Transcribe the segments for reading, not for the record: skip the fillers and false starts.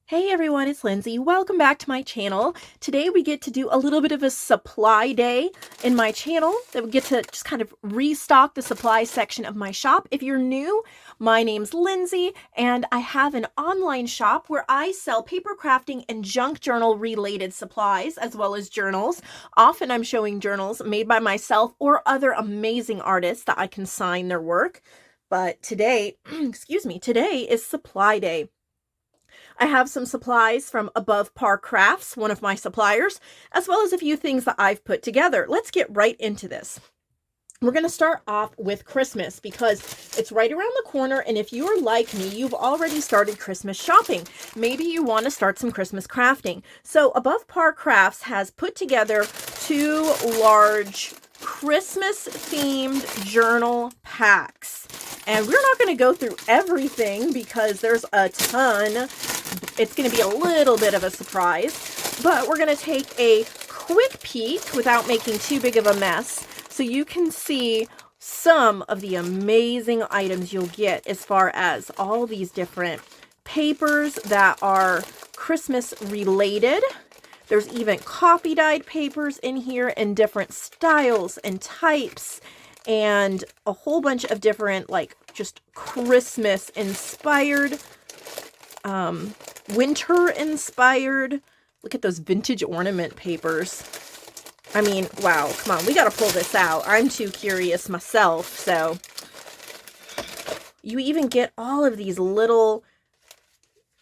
Hey everyone, it's Lindsay. Welcome back to my channel. Today we get to do a little bit of a supply day in my channel that we get to just kind of restock the supply section of my shop. If you're new, my name's Lindsay and I have an online shop where I sell paper crafting and junk journal related supplies as well as journals. Often I'm showing journals made by myself or other amazing artists that I can sign their work. But today, today is supply day. I have some supplies from Above Par Crafts, one of my suppliers, as well as a few things that I've put together. Let's get right into this. We're going to start off with Christmas because it's right around the corner, and if you are like me, you've already started Christmas shopping. Maybe you want to start some Christmas crafting. So Above Par Crafts has put together two large Christmas-themed journal packs. And we're not going to go through everything because there's a ton. It's going to be a little bit of a surprise, but we're going to take a quick peek without making too big of a mess so you can see some of the amazing items you'll get as far as all these different papers that are Christmas related. There's even coffee dyed papers in here in different styles and types, and a whole bunch of different, like, just Christmas inspired, winter inspired. Look at those vintage ornament papers. I mean, wow, come on, we gotta pull this out. I'm too curious myself. So you even get all of these little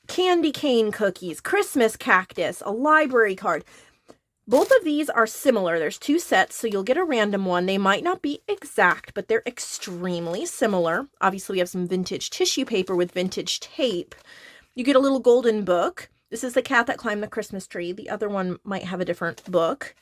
candy cane cookies, Christmas cactus, a library card. Both of these are similar. There's two sets, so you'll get a random one. They might not be exact, but they're extremely similar. Obviously, we have some vintage tissue paper with vintage tape. You get a little golden book. This is The Cat That Climbed the Christmas Tree. The other one might have a different book.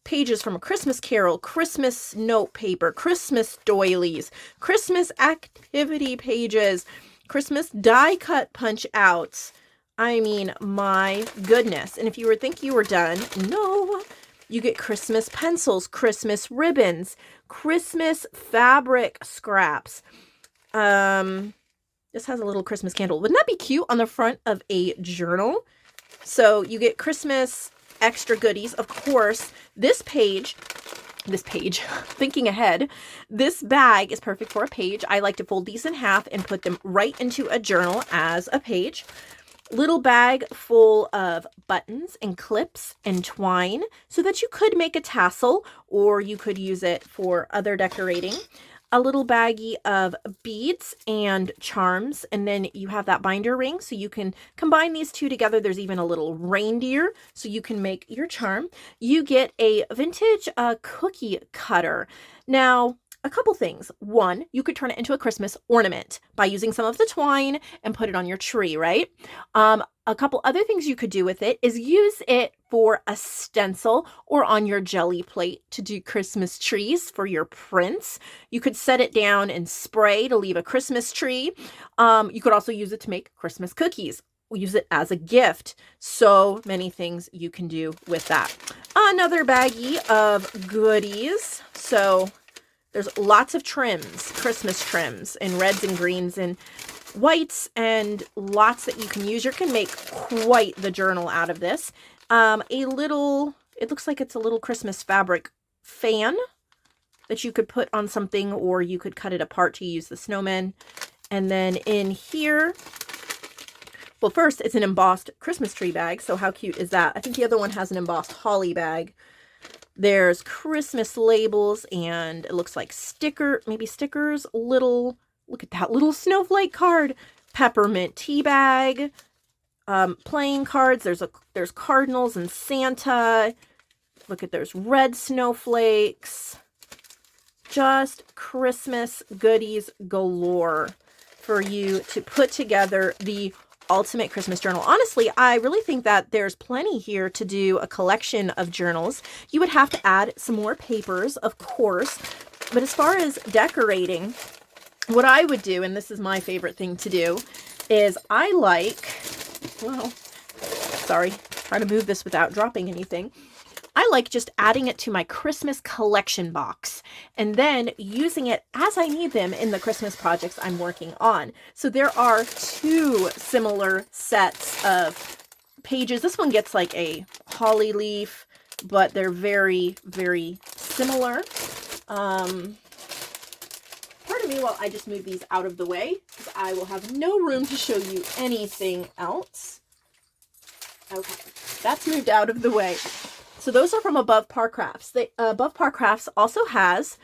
Pages from A Christmas Carol, Christmas note paper, Christmas doilies, Christmas activity pages, Christmas die cut punch outs. I mean, my goodness. And if you were thinking you were done, no. You get Christmas pencils, Christmas ribbons, Christmas fabric scraps. This has a little Christmas candle. Wouldn't that be cute on the front of a journal? So you get Christmas extra goodies. Of course, this page, thinking ahead, this bag is perfect for a page. I like to fold these in half and put them right into a journal as a page. Little bag full of buttons and clips and twine so that you could make a tassel or you could use it for other decorating. A little baggie of beads and charms, and then you have that binder ring so you can combine these two together. There's even a little reindeer so you can make your charm. You get a vintage cookie cutter. Now, a couple things. One, you could turn it into a Christmas ornament by using some of the twine and put it on your tree, right? A couple other things you could do with it is use it for a stencil or on your jelly plate to do Christmas trees for your prints. You could set it down and spray to leave a Christmas tree. You could also use it to make Christmas cookies. Use it as a gift. So many things you can do with that. Another baggie of goodies. So there's lots of trims, Christmas trims in reds and greens and whites, and lots that you can use. You can make quite the journal out of this. It looks like it's a little Christmas fabric fan that you could put on something, or you could cut it apart to use the snowmen. And then in here, well, first it's an embossed Christmas tree bag. So how cute is that? I think the other one has an embossed holly bag. There's Christmas labels, and it looks like stickers, look at that little snowflake card, peppermint tea bag, playing cards. There's cardinals and Santa. Look at, there's red snowflakes. Just Christmas goodies galore for you to put together the ultimate Christmas journal. Honestly, I really think that there's plenty here to do a collection of journals. You would have to add some more papers, of course, but as far as decorating, what I would do, and this is my favorite thing to do, is trying to move this without dropping anything. I like just adding it to my Christmas collection box and then using it as I need them in the Christmas projects I'm working on. So there are two similar sets of pages. This one gets like a holly leaf, but they're very, very similar. Pardon me while I just move these out of the way, because I will have no room to show you anything else. Okay, that's moved out of the way. So those are from Above Par Crafts. Above Par Crafts also has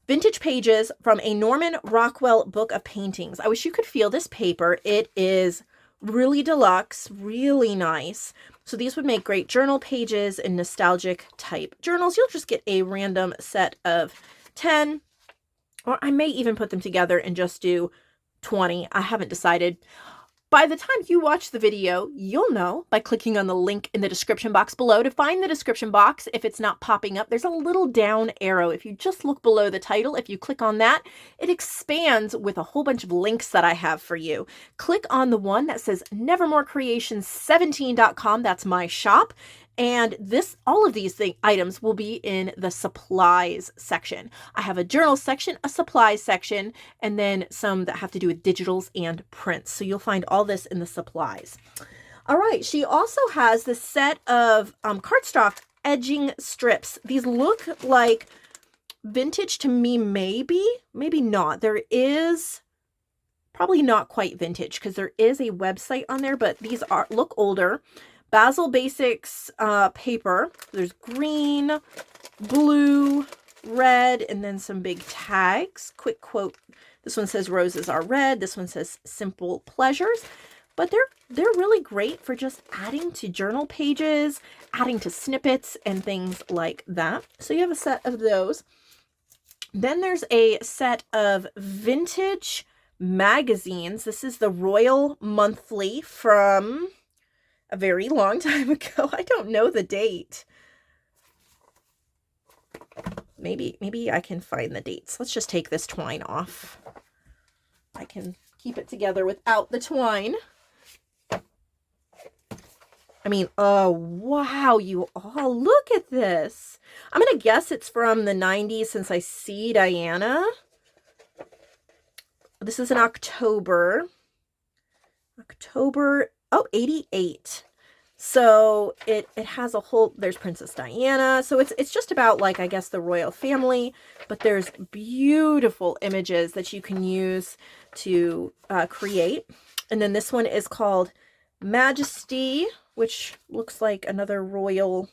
vintage pages from a Norman Rockwell book of paintings. I wish you could feel this paper. It is really deluxe, really nice. So these would make great journal pages and nostalgic type journals. You'll just get a random set of 10, or I may even put them together and just do 20. I haven't decided. By the time you watch the video, you'll know by clicking on the link in the description box below. To find the description box, if it's not popping up, there's a little down arrow. If you just look below the title, if you click on that, it expands with a whole bunch of links that I have for you. Click on the one that says nevermorecreations17.com. That's my shop. And all of these items will be in the supplies section. I have a journal section, a supplies section, and then some that have to do with digitals and prints. So you'll find all this in the supplies. All right, she also has this set of cardstock edging strips. These look like vintage to me, maybe not. There is probably not quite vintage because there is a website on there, but these look older. Basil Basics paper. There's green, blue, red, and then some big tags. Quick quote. This one says roses are red. This one says simple pleasures. But they're really great for just adding to journal pages, adding to snippets and things like that. So you have a set of those. Then there's a set of vintage magazines. This is the Royal Monthly from a very long time ago. I don't know the date. Maybe I can find the dates. Let's just take this twine off. I can keep it together without the twine. I mean, oh, wow, you all look at this. I'm going to guess it's from the 90s since I see Diana. This is in October. Oh, 88. So it has a whole, there's Princess Diana. So it's just about, like, I guess the royal family, but there's beautiful images that you can use to create. And then this one is called Majesty, which looks like another royal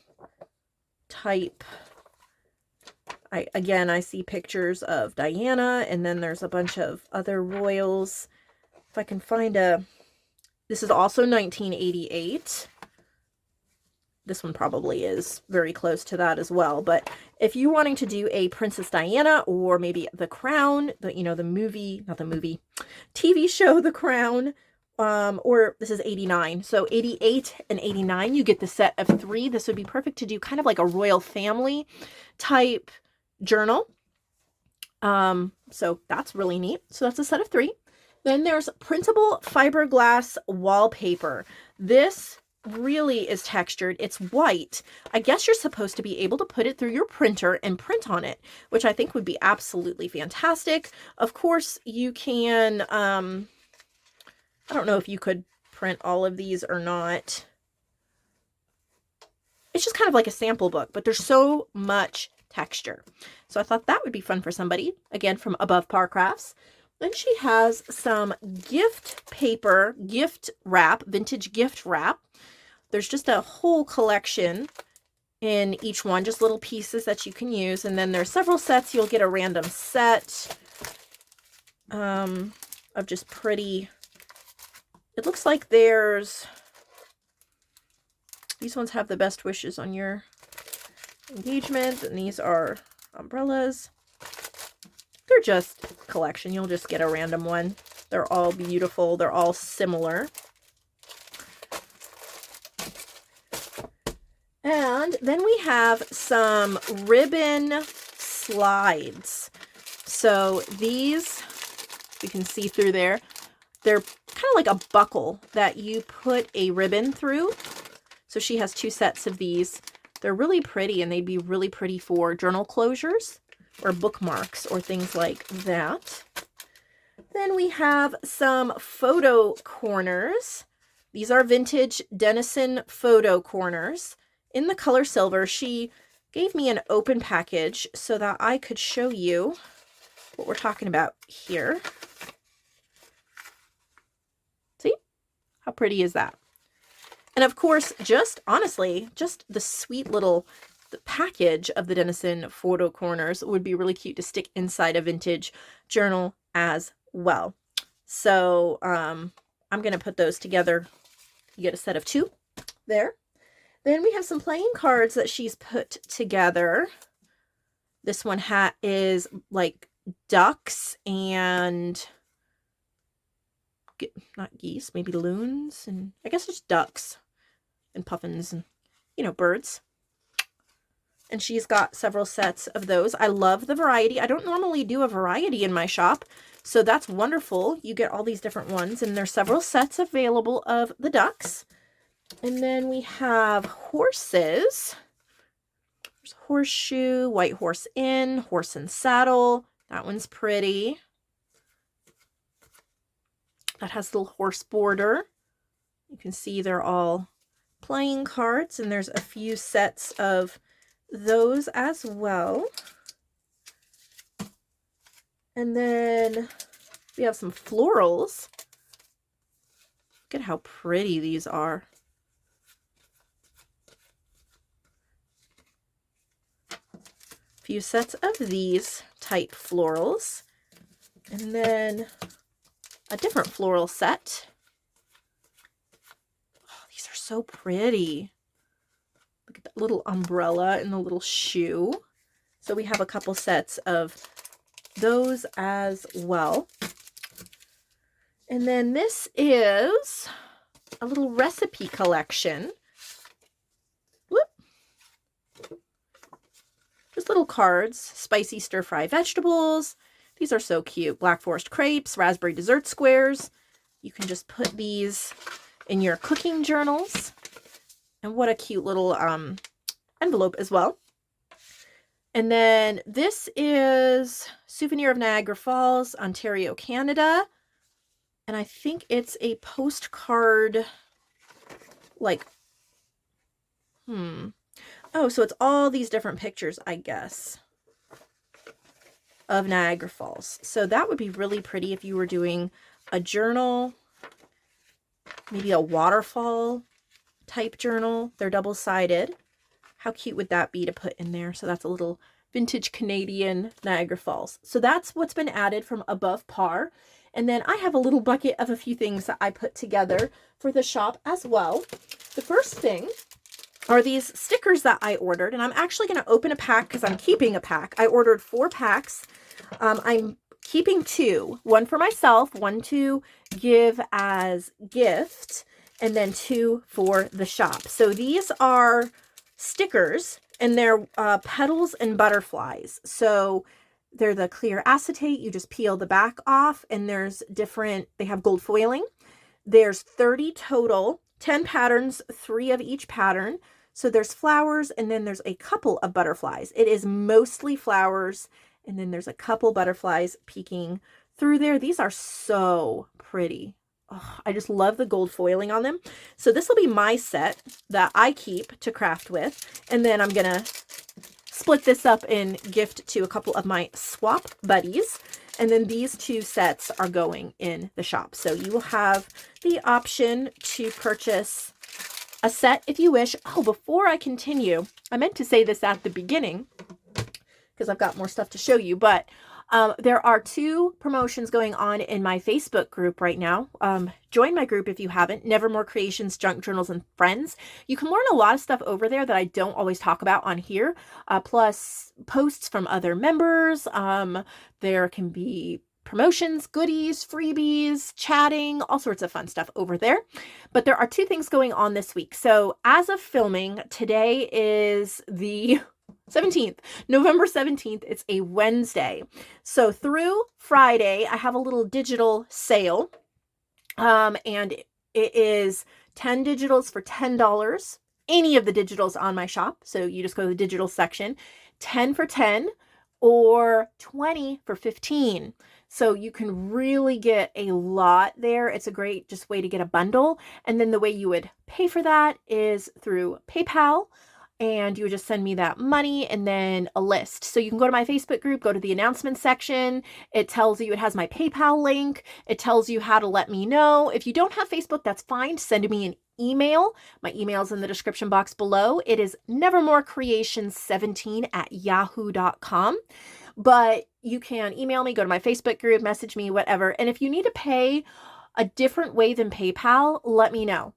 type. I see pictures of Diana, and then there's a bunch of other royals. If I can find this is also 1988. This one probably is very close to that as well. But if you're wanting to do a Princess Diana, or maybe The Crown, the movie, not the movie, TV show The Crown, or this is 89. So 88 and 89, you get the set of 3. This would be perfect to do kind of like a royal family type journal. So that's really neat. So that's a set of 3. Then there's Printable Fiberglass Wallpaper. This really is textured. It's white. I guess you're supposed to be able to put it through your printer and print on it, which I think would be absolutely fantastic. Of course, you can, I don't know if you could print all of these or not. It's just kind of like a sample book, but there's so much texture. So I thought that would be fun for somebody, again, from Above Par Crafts. Then she has some gift paper, gift wrap, vintage gift wrap. There's just a whole collection in each one, just little pieces that you can use. And then there's several sets. You'll get a random set of just pretty, it looks like these ones have the best wishes on your engagement, and these are umbrellas. They're just collection. You'll just get a random one. They're all beautiful. They're all similar. And then we have some ribbon slides. So these, you can see through there, they're kind of like a buckle that you put a ribbon through. So she has 2 sets of these. They're really pretty, and they'd be really pretty for journal closures or bookmarks or things like that. Then we have some photo corners. These are vintage Denison photo corners in the color silver. She gave me an open package so that I could show you what we're talking about here. See? How pretty is that? And of course, just honestly, just the sweet little package of the Denison photo corners would be really cute to stick inside a vintage journal as well. So I'm going to put those together. You get a set of 2 there. Then we have some playing cards that she's put together. This one is like ducks and not geese, maybe loons, and I guess it's ducks and puffins and, you know, birds. And she's got several sets of those. I love the variety. I don't normally do a variety in my shop, so that's wonderful. You get all these different ones, and there's several sets available of the ducks. And then we have horses. There's horseshoe, white horse inn, horse and saddle. That one's pretty. That has a little horse border. You can see they're all playing cards, and there's a few sets of those as well. And then we have some florals. Look at how pretty these are. A few sets of these type florals. And then a different floral set. Oh, these are so pretty. Look at that little umbrella and the little shoe. So we have a couple sets of those as well. And then this is a little recipe collection. Whoop. Just little cards, spicy stir-fry vegetables. These are so cute. Black Forest crepes, raspberry dessert squares. You can just put these in your cooking journals. And what a cute little envelope as well. And then this is Souvenir of Niagara Falls, Ontario, Canada. And I think it's a postcard, like, oh, so it's all these different pictures, I guess, of Niagara Falls. So that would be really pretty if you were doing a journal, maybe a waterfall type journal. They're double-sided. How cute would that be to put in there? So that's a little vintage Canadian Niagara Falls. So that's what's been added from Above Par. And then I have a little bucket of a few things that I put together for the shop as well. The first thing are these stickers that I ordered, and I'm actually going to open a pack because I'm keeping a pack. I ordered 4 packs. I'm keeping 2, one for myself, one to give as gift, and then 2 for the shop. So these are stickers, and they're petals and butterflies. So they're the clear acetate. You just peel the back off, and there's different, they have gold foiling. There's 30 total, 10 patterns, 3 of each pattern. So there's flowers, and then there's a couple of butterflies. It is mostly flowers, and then there's a couple butterflies peeking through there. These are so pretty. Oh, I just love the gold foiling on them. So this will be my set that I keep to craft with. And then I'm going to split this up and gift to a couple of my swap buddies. And then these 2 sets are going in the shop. So you will have the option to purchase a set if you wish. Oh, before I continue, I meant to say this at the beginning because I've got more stuff to show you, but there are 2 promotions going on in my Facebook group right now. Join my group if you haven't, Nevermore Creations, Junk Journals, and Friends. You can learn a lot of stuff over there that I don't always talk about on here, plus posts from other members. There can be promotions, goodies, freebies, chatting, all sorts of fun stuff over there. But there are 2 things going on this week. So as of filming, today is the 17th, November 17th. It's a Wednesday. So through Friday, I have a little digital sale. And it is 10 digitals for $10. any of the digitals on my shop. So you just go to the digital section, 10 for 10 or 20 for 15. So you can really get a lot there. It's a great just way to get a bundle. And then the way you would pay for that is through PayPal. And you would just send me that money and then a list. So you can go to my Facebook group, go to the announcement section. It tells you, it has my PayPal link. It tells you how to let me know. If you don't have Facebook, that's fine. Send me an email. My email is in the description box below. It is nevermorecreations17@yahoo.com. But you can email me, go to my Facebook group, message me, whatever. And if you need to pay a different way than PayPal, let me know.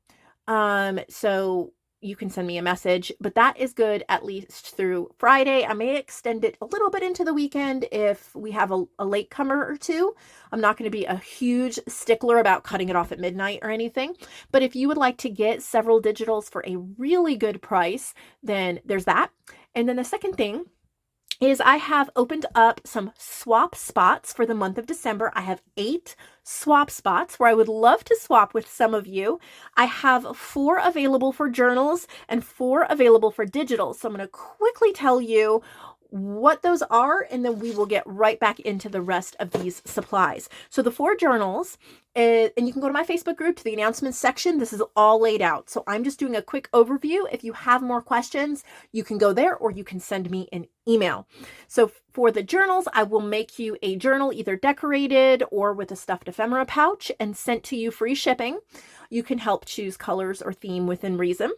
So you can send me a message, but that is good at least through Friday. I may extend it a little bit into the weekend if we have a late comer or two. I'm not going to be a huge stickler about cutting it off at midnight or anything, but if you would like to get several digitals for a really good price, then there's that. And then the second thing is I have opened up some swap spots for the month of December. I have 8 swap spots where I would love to swap with some of you. I have 4 available for journals and 4 available for digital. So I'm going to quickly tell you what those are, and then we will get right back into the rest of these supplies. So the 4 journals, and you can go to my Facebook group, to the announcements section. This is all laid out. So I'm just doing a quick overview. If you have more questions, you can go there or you can send me an email. So for the journals, I will make you a journal either decorated or with a stuffed ephemera pouch and sent to you free shipping. You can help choose colors or theme within reason.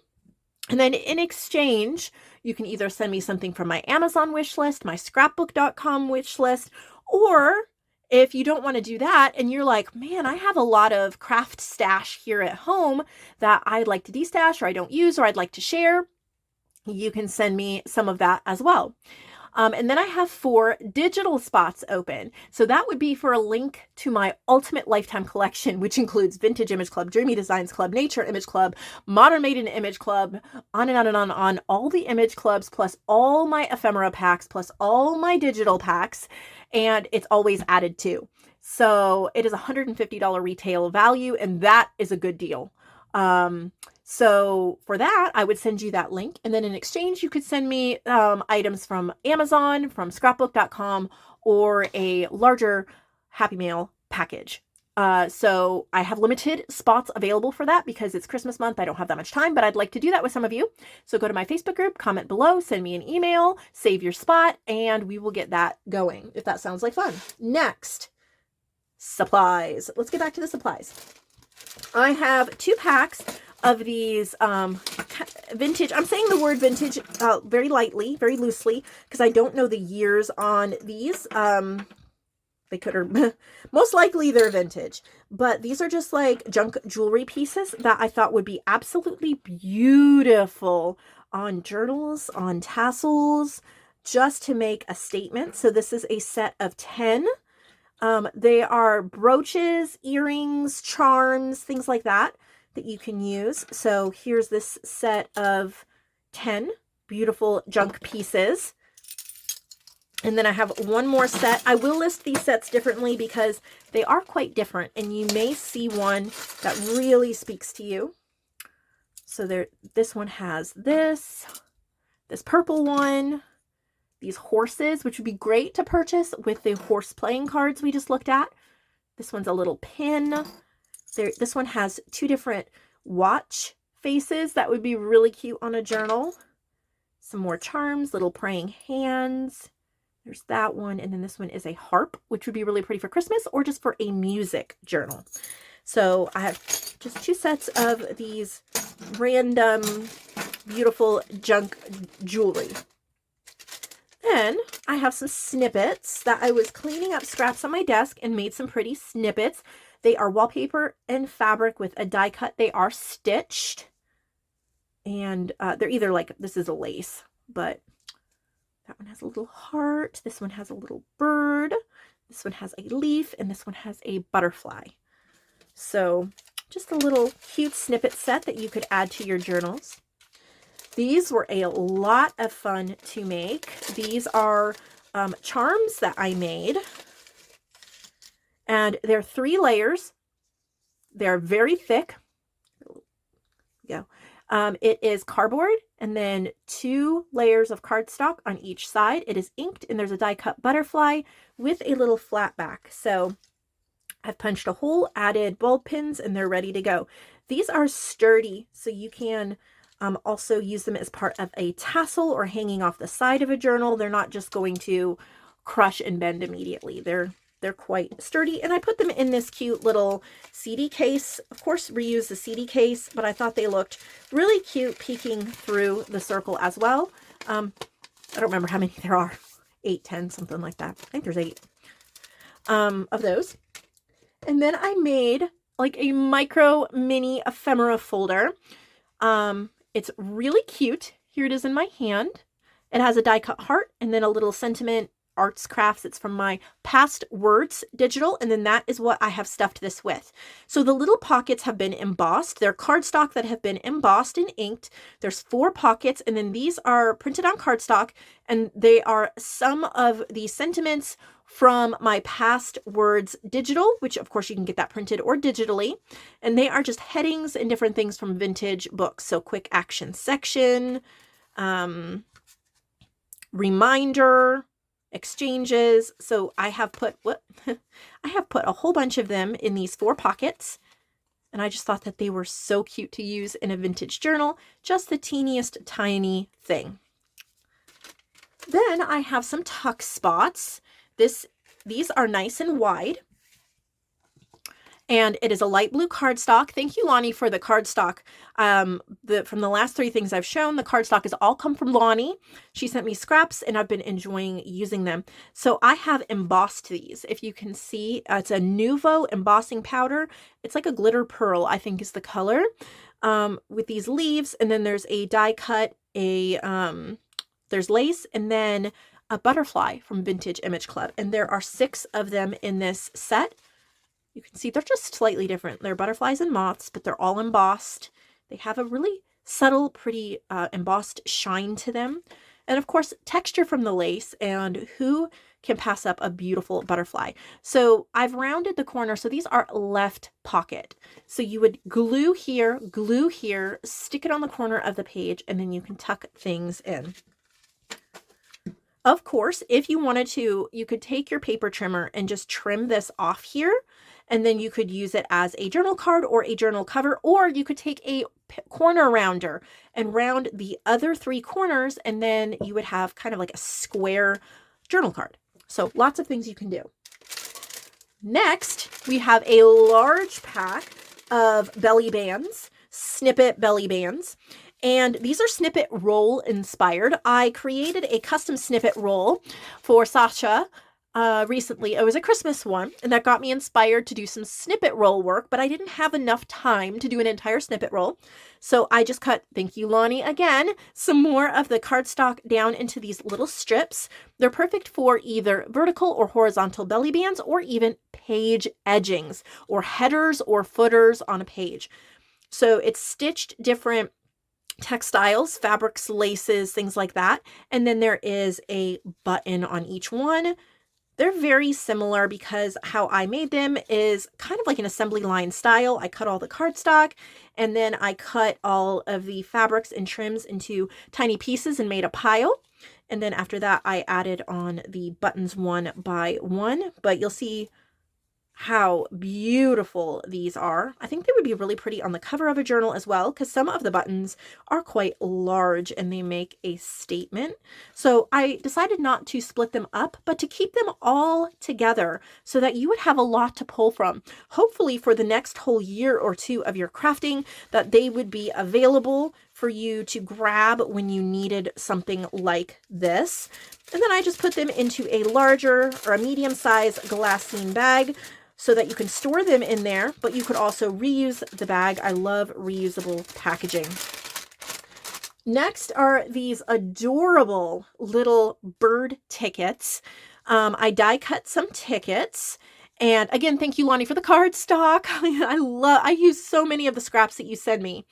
And then in exchange, you can either send me something from my Amazon wish list, my scrapbook.com wish list, or if you don't want to do that and you're like, man, I have a lot of craft stash here at home that I'd like to destash or I don't use or I'd like to share, you can send me some of that as well. And then I have 4 digital spots open. So that would be for a link to my Ultimate Lifetime Collection, which includes Vintage Image Club, Dreamy Designs Club, Nature Image Club, Modern Maiden Image Club, on and on and on, all the image clubs, plus all my ephemera packs, plus all my digital packs, and it's always added to. So it is $150 retail value, and that is a good deal. So for that, I would send you that link. And then in exchange, you could send me items from Amazon, from scrapbook.com, or a larger Happy Mail package. So I have limited spots available for that because it's Christmas month. I don't have that much time, but I'd like to do that with some of you. So go to my Facebook group, comment below, send me an email, save your spot, and we will get that going if that sounds like fun. Next, supplies. Let's get back to the supplies. I have 2 packs of these vintage. I'm saying the word vintage very lightly, very loosely, because I don't know the years on these. They could, or most likely they're vintage, but these are just like junk jewelry pieces that I thought would be absolutely beautiful on journals, on tassels, just to make a statement. So this is a set of 10. They are brooches, earrings, charms, things like that you can use. So here's this set of 10 beautiful junk pieces. And then I have one more set. I will list these sets differently because they are quite different, and you may see one that really speaks to you. So this one has this purple one, these horses, which would be great to purchase with the horse playing cards we just looked at. This one's a little pin. This one has 2 different watch faces that would be really cute on a journal. Some more charms, little praying hands. There's that one. And then this one is a harp, which would be really pretty for Christmas or just for a music journal. So I have just 2 sets of these random, beautiful junk jewelry. Then I have some snippets that I was cleaning up scraps on my desk and made some pretty snippets. They are wallpaper and fabric with a die cut. They are stitched. And they're either like, this is a lace, but that one has a little heart. This one has a little bird. This one has a leaf. And this one has a butterfly. So just a little cute snippet set that you could add to your journals. These were a lot of fun to make. These are charms that I made. And they're 3 layers. They're very thick. There we go. It is cardboard and then 2 layers of cardstock on each side. It is inked and there's a die cut butterfly with a little flat back. So I've punched a hole, added bulb pins, and they're ready to go. These are sturdy, so you can also use them as part of a tassel or hanging off the side of a journal. They're not just going to crush and bend immediately. They're quite sturdy, and I put them in this cute little CD case. Of course, reuse the CD case, but I thought they looked really cute peeking through the circle as well. I don't remember how many there are. 8, 10, something like that. I think there's 8 of those. And then I made like a micro mini ephemera folder. It's really cute. Here it is in my hand. It has a die cut heart and then a little sentiment arts crafts. It's from my past words digital, and then that is what I have stuffed this with. So the little pockets have been embossed. They're cardstock that have been embossed and inked. There's 4 pockets, and then these are printed on cardstock, and they are some of the sentiments from my past words digital, which of course you can get that printed or digitally, and they are just headings and different things from vintage books. So quick action section, reminder, exchanges. So I have put I have put a whole bunch of them in these 4 pockets, and I just thought that they were so cute to use in a vintage journal, just the teeniest tiny thing. Then I have some tuck spots. These are nice and wide, and it is a light blue cardstock. Thank you, Lonnie, for the cardstock. From the last 3 things I've shown, the cardstock has all come from Lonnie. She sent me scraps, and I've been enjoying using them. So I have embossed these. If you can see, it's a Nuvo embossing powder. It's like a glitter pearl, I think is the color, with these leaves. And then there's a die cut, there's lace, and then a butterfly from Vintage Image Club. And there are 6 of them in this set. You can see they're just slightly different. They're butterflies and moths, but they're all embossed. They have a really subtle, pretty embossed shine to them. And of course, texture from the lace, and who can pass up a beautiful butterfly? So I've rounded the corner. So these are left pocket. So you would glue here, stick it on the corner of the page, and then you can tuck things in. Of course, if you wanted to, you could take your paper trimmer and just trim this off here, and then you could use it as a journal card or a journal cover, or you could take a corner rounder and round the other 3 corners, and then you would have kind of like a square journal card. So lots of things you can do. Next, we have a large pack of belly bands, snippet belly bands. And these are snippet roll inspired. I created a custom snippet roll for Sasha recently. It was a Christmas one, and that got me inspired to do some snippet roll work, but I didn't have enough time to do an entire snippet roll. So I just cut, thank you, Lonnie, again, some more of the cardstock down into these little strips. They're perfect for either vertical or horizontal belly bands, or even page edgings or headers or footers on a page. So it's stitched different textiles, fabrics, laces, things like that. And then there is a button on each one. They're very similar because how I made them is kind of like an assembly line style. I cut all the cardstock, and then I cut all of the fabrics and trims into tiny pieces and made a pile. And then after that, I added on the buttons one by one, but you'll see how beautiful these are. I think they would be really pretty on the cover of a journal as well, because some of the buttons are quite large and they make a statement. So I decided not to split them up, but to keep them all together so that you would have a lot to pull from. Hopefully for the next whole year or 2 of your crafting, that they would be available for you to grab when you needed something like this. And then I just put them into a larger or a medium-sized glassine bag, so that you can store them in there, but you could also reuse the bag. I love reusable packaging. Next are these adorable little bird tickets. I die cut some tickets. And again, thank you, Lonnie, for the cardstock. I use so many of the scraps that you send me.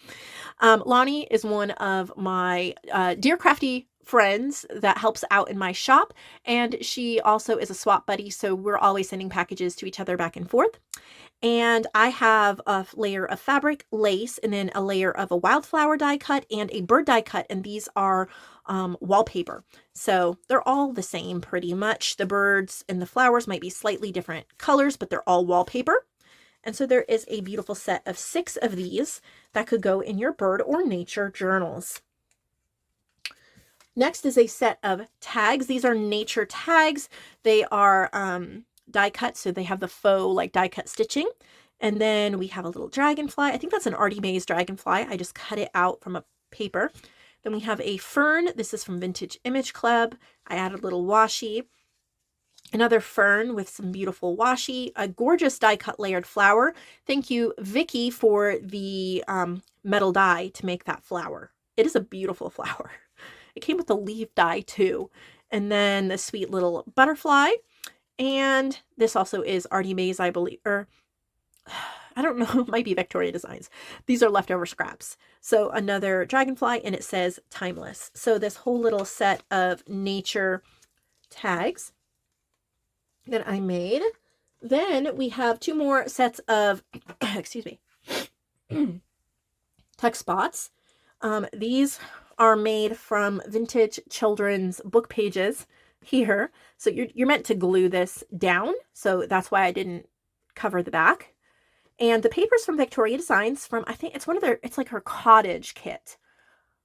Lonnie is one of my dear crafty friends that helps out in my shop, and she also is a swap buddy, so we're always sending packages to each other back and forth. And I have a layer of fabric, lace, and then a layer of a wildflower die cut and a bird die cut, and these are wallpaper. So they're all the same pretty much. The birds and the flowers might be slightly different colors, but they're all wallpaper. And so there is a beautiful set of 6 of these that could go in your bird or nature journals. Next is a set of tags. These are nature tags. They are die cut, so they have the faux like die cut stitching. And then we have a little dragonfly. I think that's an Artie Mays dragonfly. I just cut it out from a paper. Then we have a fern. This is from Vintage Image Club. I added a little washi. Another fern with some beautiful washi. A gorgeous die cut layered flower. Thank you, Vicky, for the metal die to make that flower. It is a beautiful flower. It came with a leaf die too. And then the sweet little butterfly. And this also is Artie Mays, I believe, or I don't know, it might be Victoria Designs. These are leftover scraps. So another dragonfly, and it says timeless. So this whole little set of nature tags that I made. Then we have 2 more sets of, excuse me, tuck spots. These are made from vintage children's book pages here. So you're meant to glue this down. So that's why I didn't cover the back. And the paper's from Victoria Designs from, I think it's one of their, it's like her cottage kit.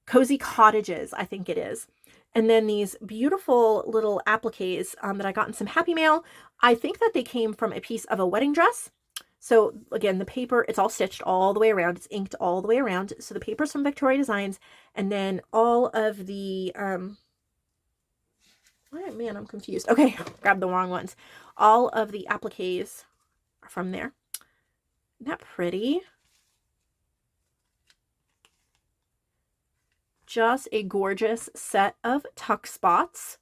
Cozy Cottages, I think it is. And then these beautiful little appliques that I got in some Happy Mail. I think that they came from a piece of a wedding dress. So again, the paper, it's all stitched all the way around. It's inked all the way around. So the paper's from Victoria Designs. And then all of the, oh, man, I'm confused. Okay, grabbed the wrong ones. All of the appliques are from there. Isn't that pretty? Just a gorgeous set of tuck spots.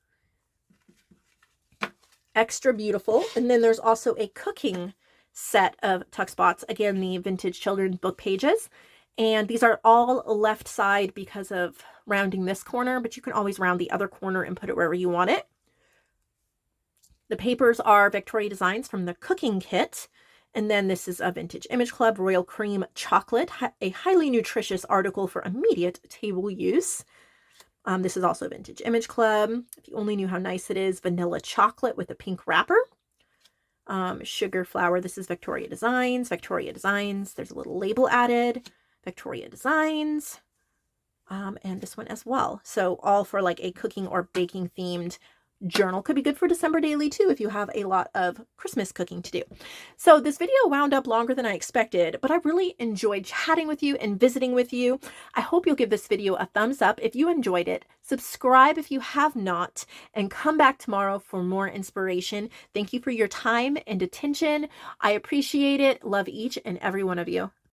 Extra beautiful. And then there's also a cooking set of tuck spots. Again, the vintage children's book pages. And these are all left side because of rounding this corner, but you can always round the other corner and put it wherever you want it. The papers are Victoria Designs from the cooking kit. And then this is a Vintage Image Club Royal Cream Chocolate, a highly nutritious article for immediate table use. This is also Vintage Image Club. If you only knew how nice it is, vanilla chocolate with a pink wrapper. Sugar flower, this is Victoria Designs. Victoria Designs, there's a little label added. Victoria Designs. And this one as well. So all for like a cooking or baking themed journal. Could be good for December daily too if you have a lot of Christmas cooking to do. So this video wound up longer than I expected, but I really enjoyed chatting with you and visiting with you. I hope you'll give this video a thumbs up if you enjoyed it. Subscribe if you have not, and come back tomorrow for more inspiration. Thank you for your time and attention. I appreciate it. Love each and every one of you.